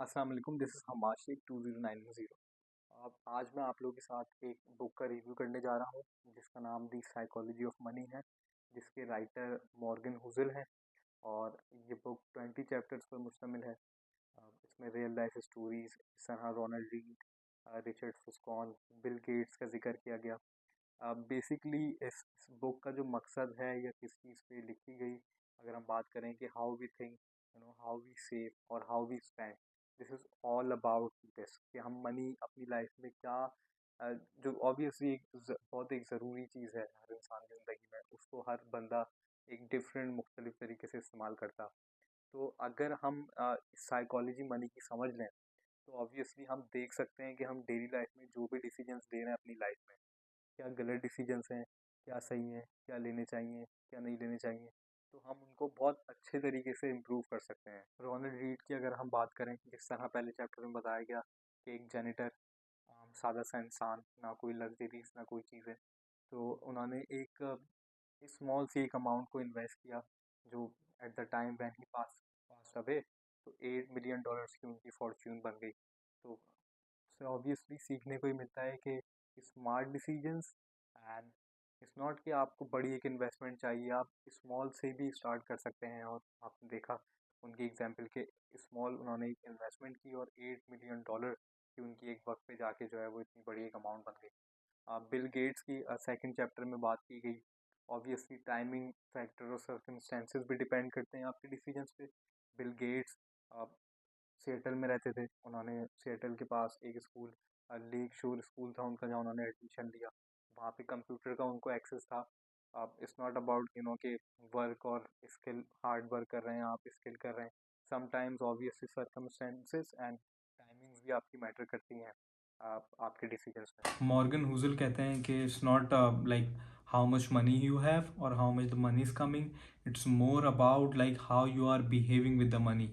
अस्सलाम वालेकुम, this is हमाशिक 2090। अब आज मैं आप लोगों के साथ एक बुक का रिव्यू करने जा रहा हूँ जिसका नाम दी साइकोलॉजी ऑफ मनी है, जिसके राइटर मॉर्गन हुजल हैं। और ये बुक 20 चैप्टर्स पर मुश्तमिल है। इसमें रियल लाइफ स्टोरीज इस तरह Ronald Read, Richard Fuscone, Bill Gates का जिक्र किया गया। बेसिकली इस बुक का जो मकसद है या किस चीज़ पे लिखी गई, अगर हम बात करें कि how we think, how we save और how we spend, this is all about this कि हम मनी अपनी लाइफ में क्या जो ऑब्वियसली बहुत एक ज़रूरी चीज़ है हर इंसान की ज़िंदगी में, उसको हर बंदा एक डिफरेंट मुख्तलिफ तरीके से इस्तेमाल करता। तो अगर हम साइकोलॉजी मनी की समझ लें तो ऑब्वियसली हम देख सकते हैं कि हम डेली लाइफ में जो भी डिसीजंस ले रहे हैं अपनी लाइफ में, क्या गलत डिसीजंस हैं, क्या सही हैं, क्या लेने चाहिए, क्या नहीं लेने चाहिए, तो हम उनको बहुत अच्छे तरीके से इम्प्रूव कर सकते हैं। रोनाल्ड रीड की अगर हम बात करें, जिस तरह पहले चैप्टर में बताया गया कि एक जेनिटर, सादा सा इंसान, ना कोई लग्जरीज ना कोई चीज़ें, तो उन्होंने एक स्मॉल सी एक अमाउंट को इन्वेस्ट किया जो at the time when he pass away, तो $8 मिलियन की उनकी फॉर्च्यून बन गई। तो उससे ऑब्वियसली सीखने को ही मिलता है कि smart decisions and it's not कि आपको बड़ी एक इन्वेस्टमेंट चाहिए, आप स्मॉल से भी स्टार्ट कर सकते हैं। और आपने देखा उनकी एग्जांपल के स्मॉल उन्होंने एक इन्वेस्टमेंट की और $8 मिलियन की उनकी एक वक्त पे जाके जो है वो इतनी बड़ी एक अमाउंट बन गई। बिल गेट्स की सेकंड चैप्टर में बात की गई। ऑब्वियसली टाइमिंग फैक्टर और सर्कमस्टेंसेस भी डिपेंड करते हैं आपके डिसीजंस पे। बिल गेट्स सिएटल में रहते थे, उन्होंने सिएटल के पास एक स्कूल, लेक शोर स्कूल था उनका, जहाँ उन्होंने एडमिशन लिया। वहाँ पे कंप्यूटर का उनको एक्सेस था। अब इट्स नॉट अबाउट कि वर्क और स्किल, हार्ड वर्क कर रहे हैं आप, स्किल कर रहे हैं। Sometimes obviously circumstances and timings भी आपकी मैटर करती हैं आपके डिसीजंस में। मॉर्गन हुजल कहते हैं कि it's not like how much money you have और how much the money is coming, it's more about like how you are behaving with the money.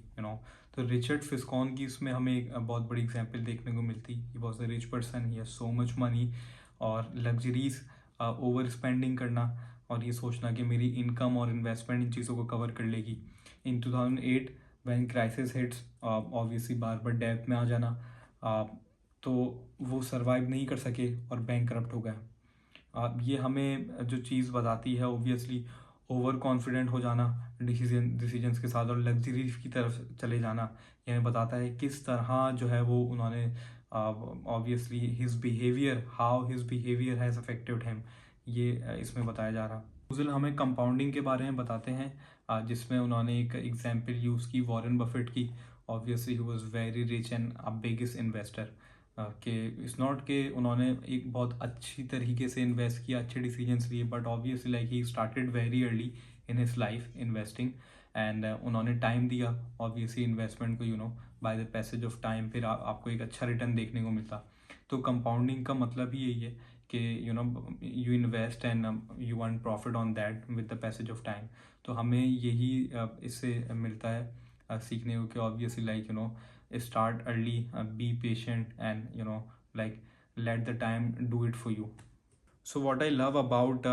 तो रिचर्ड फिस्कॉन की इसमें हमें एक बहुत बड़ी एग्जांपल देखने को मिलती। He was a rich person, he has so much money, और लग्जरीज ओवर स्पेंडिंग करना और ये सोचना कि मेरी इनकम और इन्वेस्टमेंट इन चीज़ों को कवर कर लेगी। इन 2008 व्हेन क्राइसिस हिट्स, ऑब्वियसली बार बार डेब्ट में आ जाना, तो वो सर्वाइव नहीं कर सके और बैंक करप्ट हो गया। ये हमें जो चीज़ बताती है ऑब्वियसली ओवर कॉन्फिडेंट हो जाना डिसीजंस के साथ और लग्जरी की तरफ चले जाना, ये हमें बताता है किस तरह जो है वो उन्होंने obviously his behaviour, how his behaviour has affected him, ये इसमें बताया जा रहा। उजल हमें कंपाउंडिंग के बारे में बताते हैं, जिसमें उन्होंने एक एग्जांपल यूज़ की वॉरेन बफेट की। Obviously he was very rich and a biggest investor. कि इट्स नॉट कि उन्होंने एक बहुत अच्छी तरीके से इन्वेस्ट किया, अच्छे डिसीजंस लिए, but obviously like he started very early in his life investing, and उन्होंने टाइम दिया ऑब्वियसली इन्वेस्टमेंट को, by the passage of time फिर आपको एक अच्छा रिटर्न देखने को मिलता। तो कंपाउंडिंग का मतलब ही यही है कि you invest and you earn profit on that with the passage of time. तो हमें यही इससे मिलता है सीखने को कि obviously like start early, be patient, and like let the time do it for you. So what I love about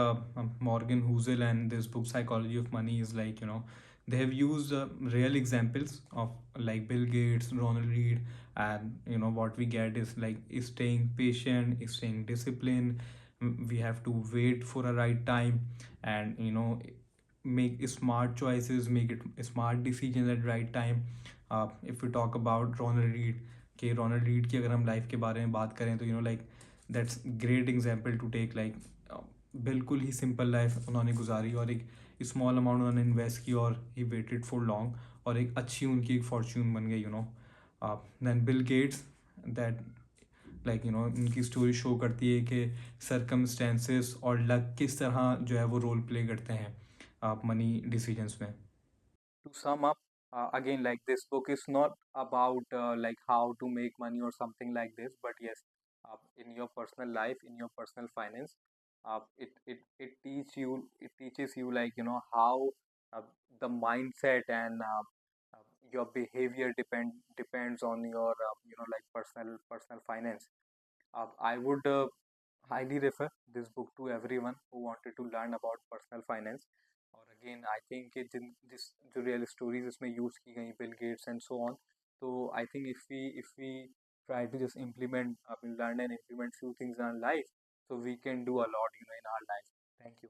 Morgan Housel and this book Psychology of Money is like they have used real examples of like Bill Gates, Ronald Reid, and what we get is like is staying patient, is staying disciplined. We have to wait for a right time, and make smart choices, make it smart decisions at right time. If we talk about Ronald Reid, कि Ronald read की अगर हम life के बारे में बात करें तो like that's great example to take. Like बिल्कुल ही सिंपल लाइफ उन्होंने गुजारी और एक स्मॉल अमाउंट उन्होंने इन्वेस्ट की और ही वेटेड फॉर लॉन्ग और एक अच्छी उनकी एक फॉर्च्यून बन गई। Then bill gates, that like उनकी स्टोरी शो करती है कि सर्कमस्टेंसेस और लक किस तरह जो है वो रोल प्ले करते हैं आप मनी डिसीजंस में। To sum up, again, like this book is not about like how to make money or something like this, but yes, in your personal life, in your personal finance, it teaches you like how the mindset and your behavior depends on your like personal finance. I would highly refer this book to everyone who wanted to learn about personal finance. और again I think कि जिस जो real stories इसमें use की गई, Bill Gates and so on, So I think if we try to just implement, I mean, learn and implement few things in our life, so we can do a lot, in our life. Thank you.